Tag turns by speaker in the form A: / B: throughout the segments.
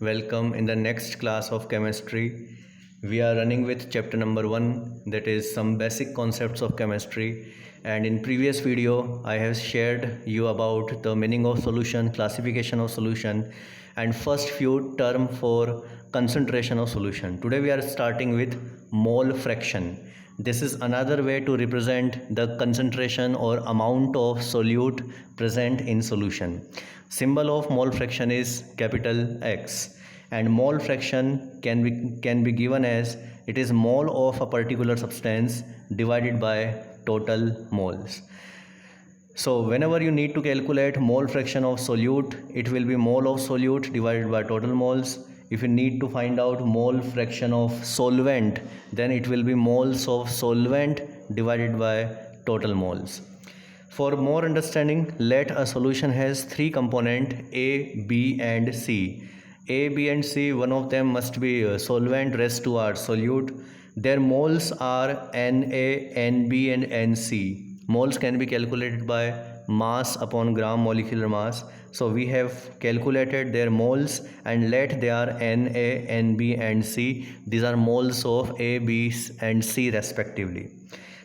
A: Welcome in the next class of chemistry. We are running with chapter number 1, that is some basic concepts of chemistry. And in previous video I have shared you about the meaning of solution, classification of solution, and first few term for concentration of solution. Today we are starting with mole fraction. This is another way to represent the concentration or amount of solute present in solution. Symbol of mole fraction is capital X, and mole fraction can be given as it is mole of a particular substance divided by total moles. So whenever you need to calculate mole fraction of solute, it will be mole of solute divided by total moles. If you need to find out mole fraction of solvent, then it will be moles of solvent divided by total moles. For more understanding, let a solution has three components A, B and C. A, B and C, one of them must be solvent, rest two are solute. Their moles are Na, Nb and Nc. Moles can be calculated by mass upon gram molecular mass. So we have calculated their moles, and let they are Na, Nb and C. These are moles of A, B and C respectively.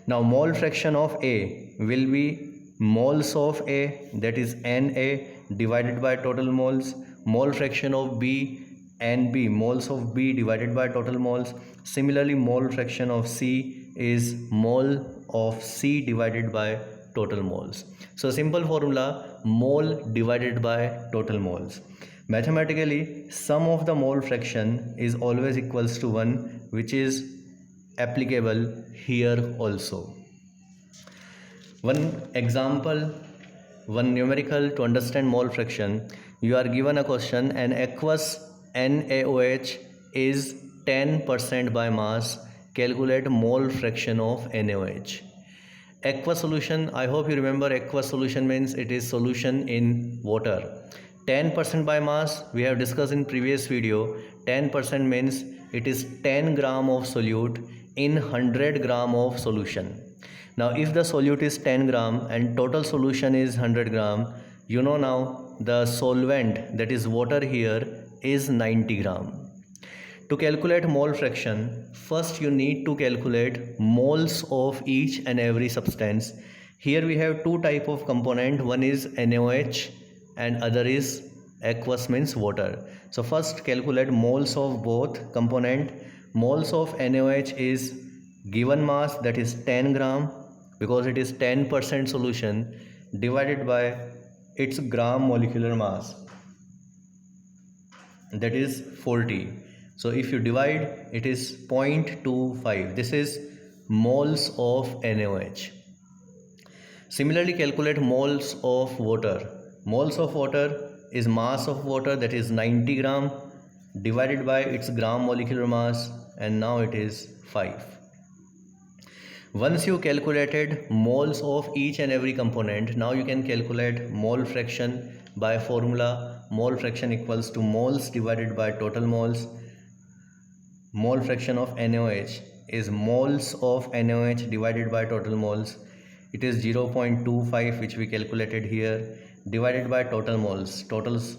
A: Now mole fraction of A will be moles of A, that is Na divided by total moles. Mole fraction of B, Nb, moles of B divided by total moles. Similarly, mole fraction of C is mole of C divided by total moles. So simple formula, mole divided by total moles. Mathematically, sum of the mole fraction is always equals to 1, which is applicable here also. One example, one numerical to understand mole fraction. You are given a question: an aqueous NaOH is 10% by mass. Calculate mole fraction of NaOH. Aqueous solution, I hope you remember aqueous solution means it is solution in water. 10% by mass, we have discussed in previous video. 10% means it is 10 gram of solute in 100 gram of solution. Now if the solute is 10 gram and total solution is 100 gram, you know now the solvent, that is water here, is 90 gram. To calculate mole fraction, first you need to calculate moles of each and every substance. Here we have two type of component, one is NaOH and other is aqueous means water. So first calculate moles of both component. Moles of NaOH is given mass, that is 10 gram, because it is 10% solution, divided by its gram molecular mass, that is 40. So if you divide, it is 0.25. This is moles of NaOH. Similarly, calculate moles of water. Moles of water is mass of water, that is 90 gram, divided by its gram molecular mass, and now it is 5. Once you calculated moles of each and every component, now you can calculate mole fraction by formula. Mole fraction equals to moles divided by total moles. Mole fraction of NaOH is moles of NaOH divided by total moles. It is 0.25, which we calculated here, divided by total moles. Totals,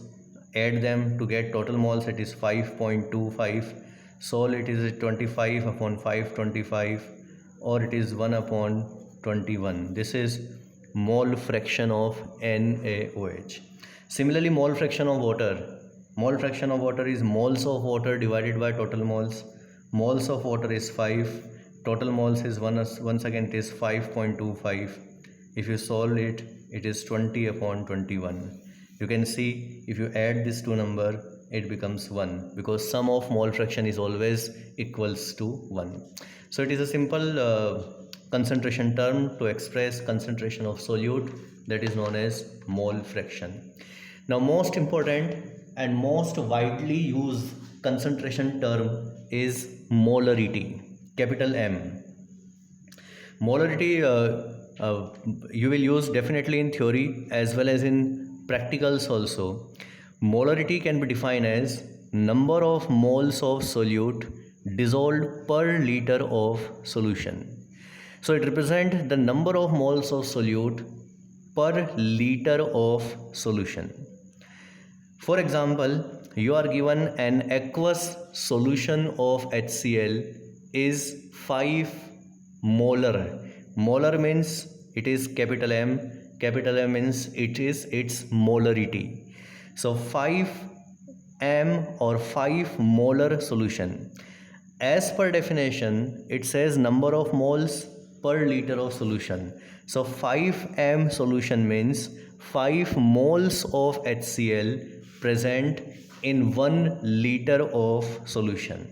A: add them to get total moles, it is 5.25. So it is 25 upon 525, or it is 1 upon 21. This is mole fraction of NaOH. Similarly, mole fraction of water. Mole fraction of water is moles of water divided by total moles. Moles of water is 5. Total moles is once again it is 5.25. If you solve it, it is 20 upon 21. You can see if you add this two number, it becomes 1, because sum of mole fraction is always equals to 1. So it is a simple concentration term to express concentration of solute, that is known as mole fraction. Now most important and most widely used concentration term is molarity, capital M. Molarity you will use definitely in theory as well as in practicals also. Molarity can be defined as number of moles of solute dissolved per liter of solution. So it represents the number of moles of solute per liter of solution. For example, you are given an aqueous solution of HCl is 5 molar. Molar means it is capital M. Capital M means it is its molarity. So 5 m or 5 molar solution. As per definition, it says number of moles per liter of solution. So 5 m solution means 5 moles of HCl present in 1 liter of solution.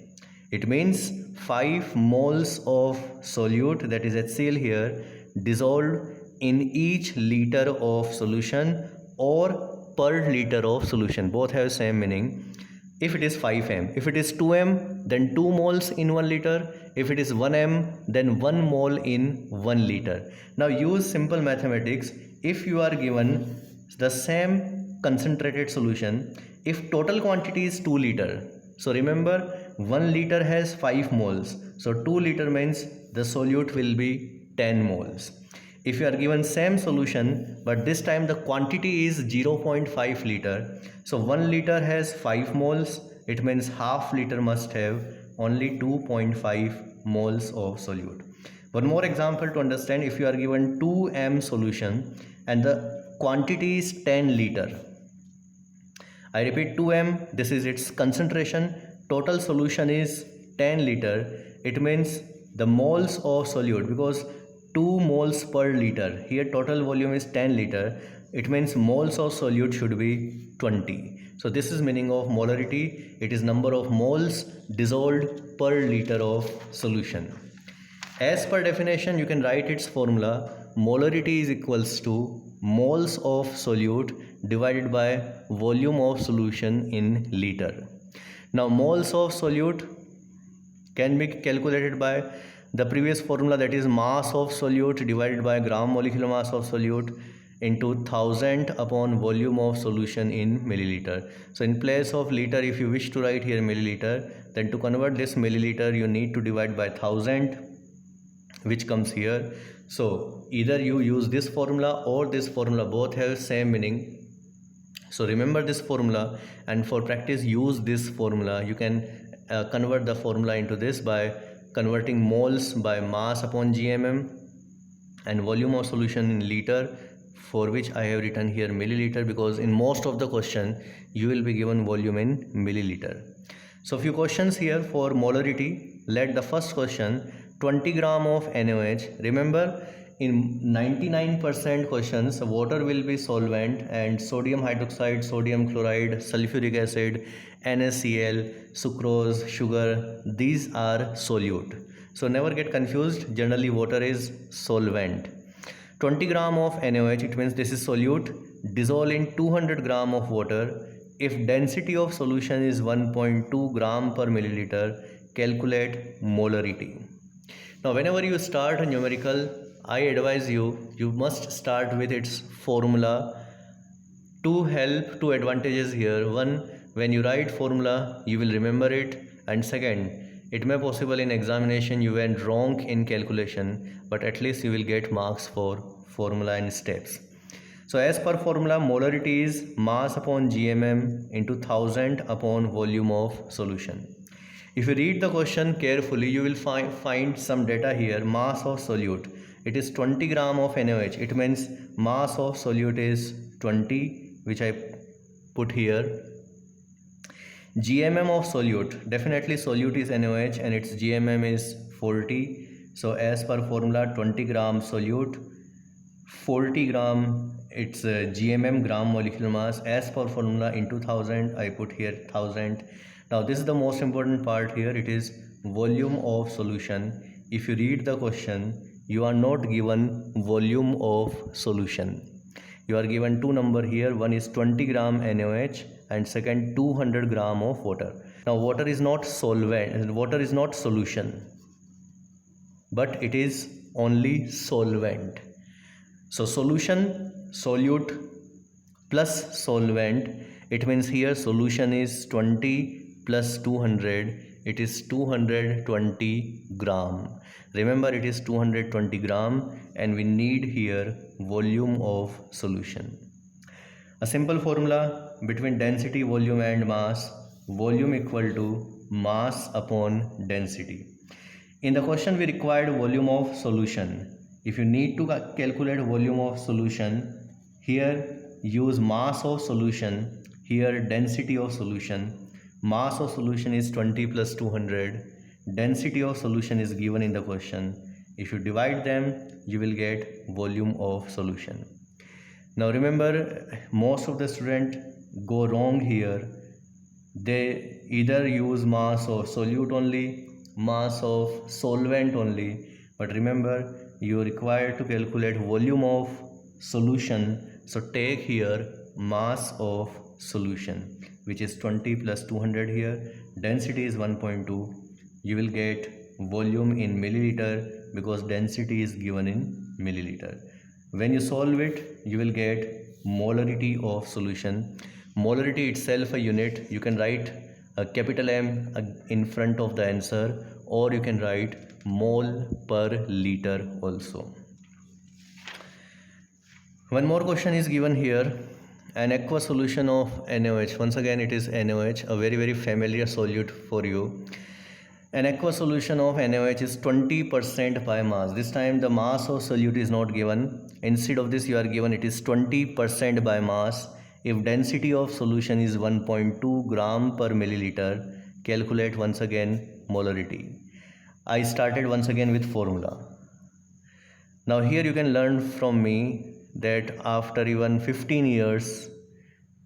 A: It means 5 moles of solute, that is HCl here, dissolved in each liter of solution or per liter of solution. Both have same meaning. If it is 5m, if it is 2m, then 2 moles in 1 liter. If it is 1m, then 1 mole in 1 liter. Now use simple mathematics. If you are given the same concentrated solution, if total quantity is 2 liter, so remember 1 liter has 5 moles, so 2 liter means the solute will be 10 moles. If you are given same solution but this time the quantity is 0.5 liter, so 1 liter has 5 moles, it means half liter must have only 2.5 moles of solute. One more example to understand. If you are given 2m solution and the quantity is 10 liter, I repeat 2m, this is its concentration, total solution is 10 liter, it means the moles of solute, because 2 moles per liter, here total volume is 10 liter, it means moles of solute should be 20. So this is meaning of molarity, it is number of moles dissolved per liter of solution. As per definition, you can write its formula. Molarity is equals to moles of solute divided by volume of solution in liter. Now moles of solute can be calculated by the previous formula, that is mass of solute divided by gram molecular mass of solute into 1000 upon volume of solution in milliliter. So in place of liter, if you wish to write here milliliter, then to convert this milliliter you need to divide by 1000, which comes here. So either you use this formula or this formula, both have same meaning. So remember this formula, and for practice use this formula. You can convert the formula into this by converting moles by mass upon GMM and volume of solution in liter, for which I have written here milliliter, because in most of the question you will be given volume in milliliter. So few questions here for molarity. Let the first question, 20 gram of NaOH. Remember, in 99% questions water will be solvent and sodium hydroxide, sodium chloride, sulfuric acid, NaCl, sucrose, sugar, these are solute. So never get confused, generally water is solvent. 20 gram of NaOH, it means this is solute, dissolve in 200 gram of water. If density of solution is 1.2 gram per milliliter, calculate molarity. Now whenever you start a numerical, I advise you must start with its formula. To help, two advantages here. One, when you write formula you will remember it, and second, it may possible in examination you went wrong in calculation, but at least you will get marks for formula and steps. So as per formula, molarity is mass upon GMM into 1000 upon volume of solution. If you read the question carefully, you will find some data here. Mass of solute, it is 20 gram of NaOH. It means mass of solute is 20, which I put here. GMM of solute, definitely solute is NaOH and its GMM is 40. So as per formula, 20 gram solute, 40 gram its GMM, gram molecular mass. As per formula into 1000, I put here 1000. Now this is the most important part here, it is volume of solution. If you read the question, you are not given volume of solution. You are given two number here, one is 20 gram NaOH and second 200 gram of water. Now water is not solvent, water is not solution, but it is only solvent. So solution, solute plus solvent, it means here solution is 20 plus 200, it is 220 gram. Remember, it is 220 gram and we need here volume of solution. A simple formula, between density, volume and mass, volume equal to mass upon density. In the question we required volume of solution. If you need to calculate volume of solution, here use mass of solution, here density of solution. Mass of solution is 20 plus 200. Density of solution is given in the question. If you divide them, you will get volume of solution. Now remember, most of the students go wrong here. They either use mass of solute only, mass of solvent only, but remember, you are required to calculate volume of solution. So take here mass of solution, which is 20 plus 200 here. Density is 1.2. You will get volume in milliliter because density is given in milliliter. When you solve it, you will get molarity of solution. Molarity itself a unit. You can write a capital M in front of the answer, or you can write mole per liter also. One more question is given here. An aqueous solution of NaOH. Once again it is NaOH, a very familiar solute for you. An aqueous solution of NaOH is 20% by mass. This time the mass of solute is not given. Instead of this you are given it is 20% by mass. If density of solution is 1.2 gram per milliliter, calculate once again molarity. I started once again with formula. Now here you can learn from me that after even 15 years,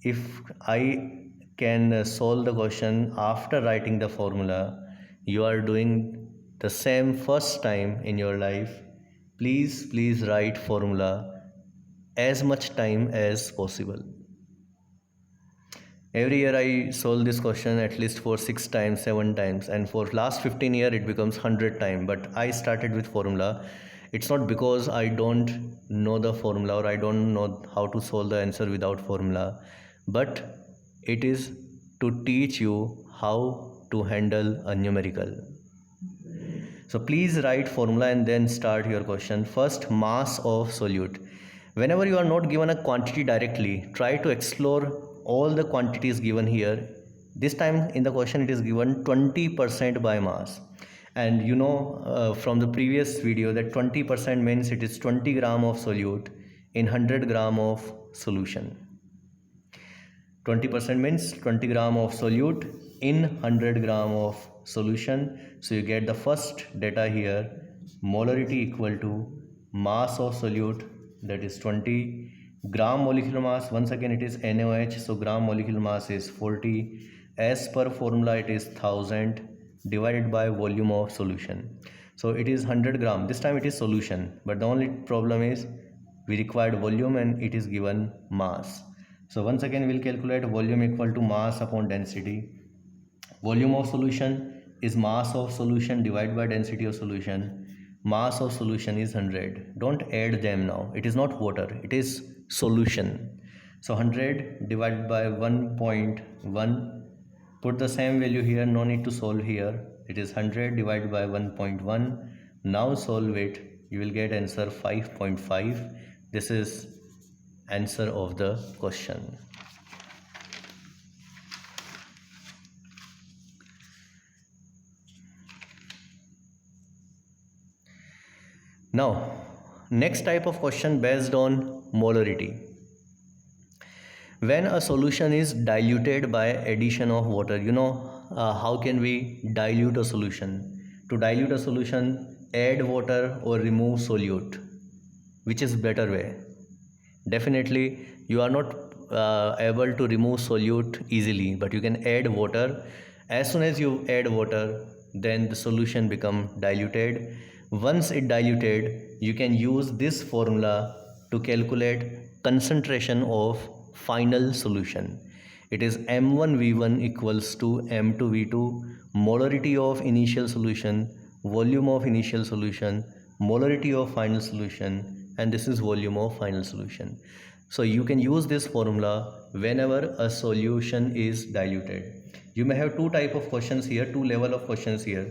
A: if I can solve the question after writing the formula, you are doing the same first time in your life. Please write formula as much time as possible. Every year I solve this question at least for 6 times, 7 times, and for last 15 years it becomes 100 times. But I started with formula. It's not because I don't know the formula or I don't know how to solve the answer without formula, but it is to teach you how to handle a numerical. So please write formula and then start your question. First, mass of solute. Whenever you are not given a quantity directly, try to explore all the quantities given here. This time in the question it is given 20% by mass. And you know from the previous video that 20% means it is 20 gram of solute in 100 gram of solution. 20% means 20 gram of solute in 100 gram of solution. So you get the first data here, molarity equal to mass of solute, that is 20 gram molecular mass. Once again it is NaOH, so gram molecular mass is 40. As per formula it is 1000 divided by volume of solution. So it is 100 gram. This time it is solution, but the only problem is we required volume and it is given mass. So once again we'll calculate volume equal to mass upon density. Volume of solution is mass of solution divided by density of solution. Mass of solution is 100. Don't add them now. It is not water, it is solution. So 100 divided by 1.1. Put the same value here, no need to solve here. It is 100 divided by 1.1. Now solve it. You will get answer 5.5. This is answer of the question. Now, next type of question based on molarity. When a solution is diluted by addition of water, you know how can we dilute a solution? To dilute a solution, add water or remove solute. Which is better way? Definitely you are not able to remove solute easily, but you can add water. As soon as you add water, then the solution become diluted. Once it diluted, you can use this formula to calculate concentration of final solution. It is M1V1 equals to M2V2, molarity of initial solution, volume of initial solution, molarity of final solution, and this is volume of final solution. So you can use this formula whenever a solution is diluted. You may have two type of questions here, two level of questions here.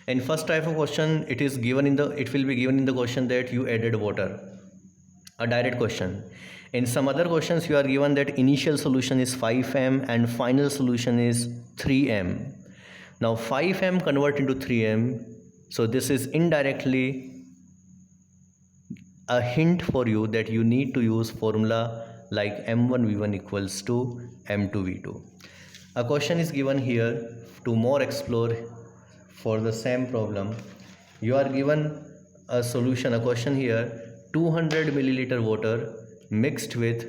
A: In first type of question, it will be given in the question that you added water. a direct question. In some other questions, you are given that initial solution is 5m and final solution is 3m. Now 5m convert into 3m, so this is indirectly a hint for you that you need to use formula like m1v1 equals to m2v2. A question is given here to more explore for the same problem. You are given a solution, a question here, 200 milliliter water mixed with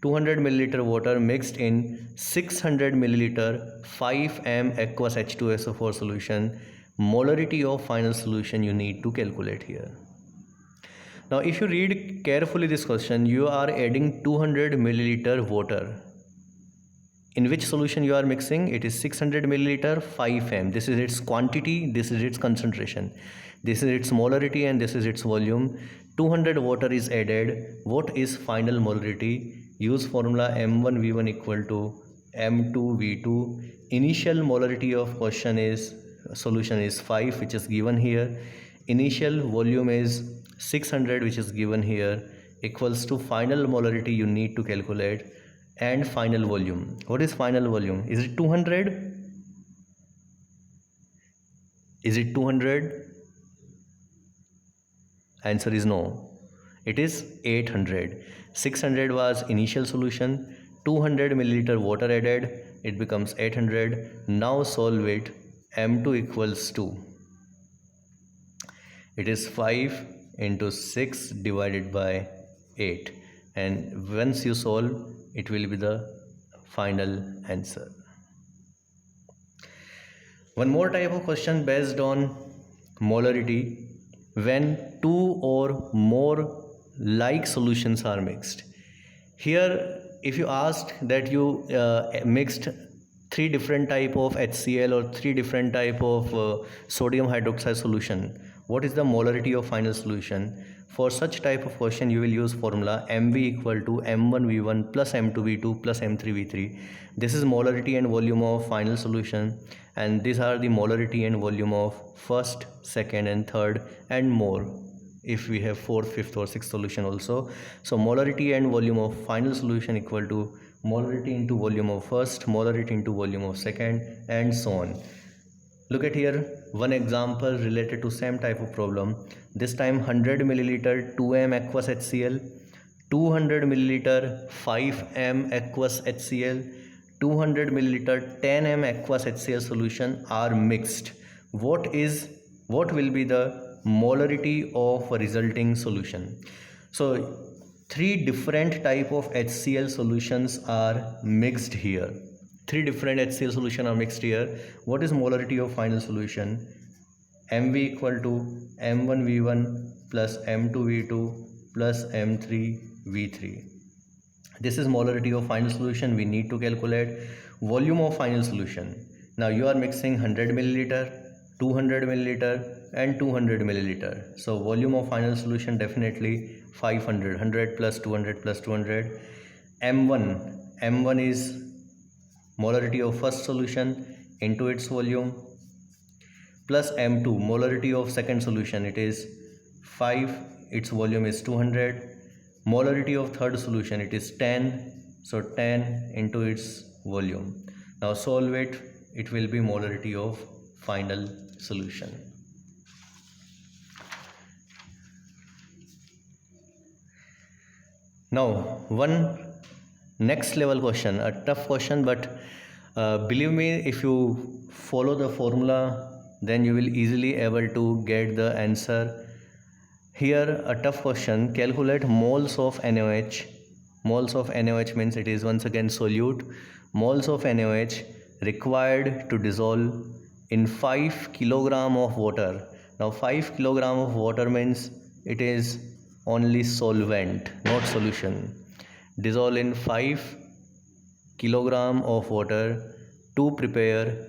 A: 200 milliliter water mixed in 600 milliliter 5m aqueous H2SO4 solution. Molarity of final solution you need to calculate here. Now if you read carefully this question, you are adding 200 milliliter water. In which solution you are mixing? It is 600 milliliter 5m. This is its quantity, this is its concentration, this is its molarity, and this is its volume. 200 water is added. What is final molarity? Use formula m1v1 equal to m2v2. Initial molarity of question is solution is 5, which is given here. Initial volume is 600, which is given here, equals to final molarity you need to calculate, and final volume. What is final volume? Is it 200? Is it 200? Answer is no. It is 800. 600 was initial solution. 200 milliliter water added. It becomes 800. Now solve it. M2 equals 2. It is 5 into 6 divided by 8. And once you solve, it will be the final answer. One more type of question based on molarity. When two or more like solutions are mixed. Here if you asked that you mixed 3 different type of HCl or 3 different type of sodium hydroxide solution, what is the molarity of final solution? For such type of question you will use formula mv equal to m1v1 plus m2v2 plus m3v3. This is molarity and volume of final solution, and these are the molarity and volume of first, second and third, and more if we have fourth, fifth or sixth solution also. So molarity and volume of final solution equal to molarity into volume of first, molarity into volume of second, and so on. Look at here, one example related to same type of problem. This time 100 milliliter 2m aqueous HCl, 200 milliliter 5m aqueous HCl, 200 milliliter 10m aqueous HCl solution are mixed. What will be the molarity of a resulting solution? So 3 different type of HCl solutions are mixed here. 3 different HCl solution are mixed here. What is molarity of final solution? mv equal to m1v1 plus m2v2 plus m3v3. This is molarity of final solution. We need to calculate volume of final solution. Now you are mixing 100 milliliter, 200 milliliter and 200 milliliter. So volume of final solution definitely 500, 100 plus 200 plus 200. M1 is molarity of first solution into its volume, plus M2 molarity of second solution, it is 5, its volume is 200. Molarity of third solution, it is 10, so 10 into its volume. Now solve it, it will be molarity of final solution. Now one next level question, a tough question, but believe me, if you follow the formula then you will easily able to get the answer. Here a tough question, calculate moles of NaOH. Moles of NaOH means it is once again solute. Moles of NaOH required to dissolve in 5 kilogram of water. Now 5 kilogram of water means it is only solvent, not solution. Dissolve in 5 kilogram of water to prepare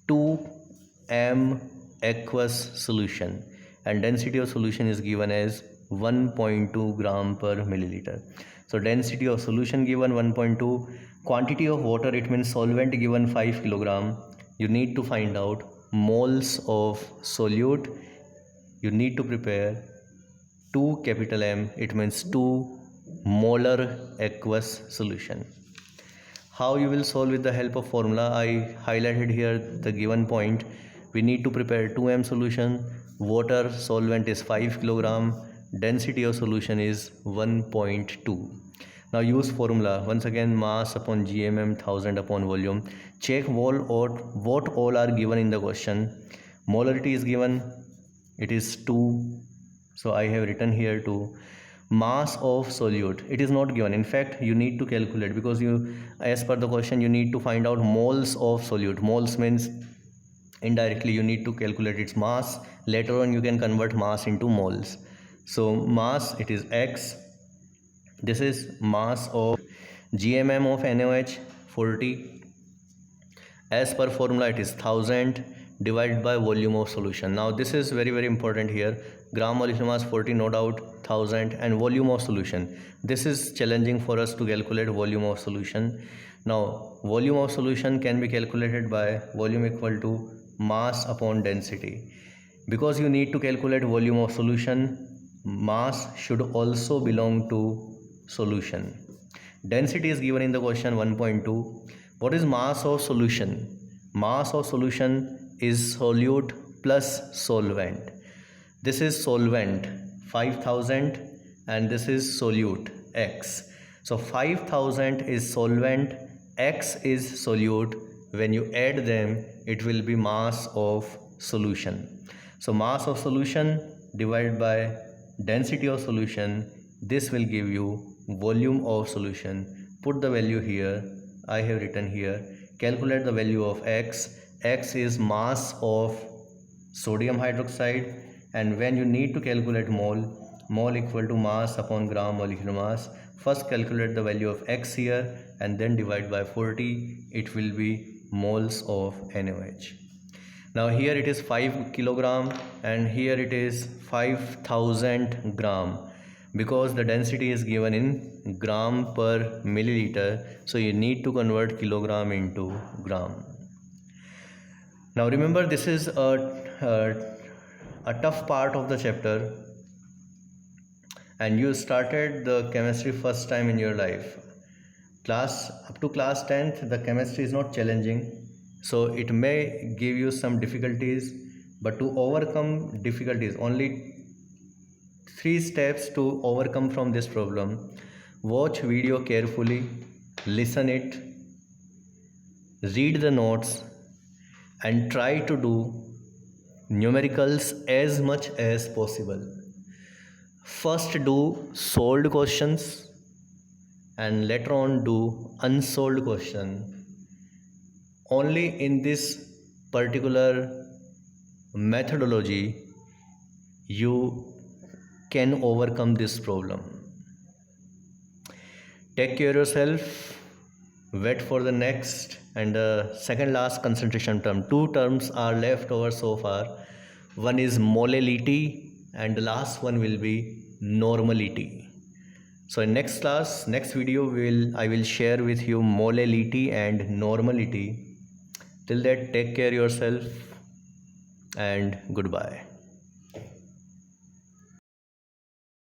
A: 2m aqueous solution, and density of solution is given as 1.2 gram per milliliter. So density of solution given 1.2, quantity of water, it means solvent given 5 kilogram. You need to find out moles of solute. You need to prepare 2 capital M, it means 2 molar aqueous solution. How you will solve with the help of formula? I highlighted here the given point. We need to prepare 2M solution. Water solvent is 5 kilogram. Density of solution is 1.2. Now use formula. Once again, mass upon GMM, 1000 upon volume. Check what all are given in the question. Molarity is given. It is 2. So I have written here 2. Mass of solute, it is not given. In fact, you need to calculate, because you, as per the question, you need to find out moles of solute. Moles means indirectly you need to calculate its mass. Later on you can convert mass into moles. So mass, it is X. This is mass of GMM of NaOH, 40. As per formula, it is 1000 divided by volume of solution. Now this is very important here. Gram molecular mass 40, no doubt, 1000, and volume of solution. This is challenging for us to calculate volume of solution. Now volume of solution can be calculated by volume equal to mass upon density. Because you need to calculate volume of solution, mass should also belong to solution. Density is given in the question, 1.2. What is mass of solution? Mass of solution is solute plus solvent. This is solvent 5000 and this is solute X. So 5000 is solvent, X is solute. When you add them, it will be mass of solution. So mass of solution divided by density of solution, this will give you volume of solution. Put the value here. I have written here. Calculate the value of X. X is mass of sodium hydroxide, and when you need to calculate mole equal to mass upon gram molecular mass, first calculate the value of X here and then divide by 40. It will be moles of NaOH. Now here it is 5 kilogram and here it is 5000 gram, because the density is given in gram per milliliter, so you need to convert kilogram into gram. Now remember, this is a tough part of the chapter, and you started the chemistry first time in your life. Up to class 10th, the chemistry is not challenging, so it may give you some difficulties, but to overcome difficulties, only 3 steps to overcome from this problem. Watch video carefully, listen it, read the notes, and try to do numericals as much as possible. First do solved questions and later on do unsolved question. Only in this particular methodology you can overcome this problem. Take care of yourself. Wait for the next and the second last concentration term. 2 terms are left over so far. One is molality and the last one will be normality. So in next class, next video, I will share with you molality and normality. Till that, take care of yourself and goodbye.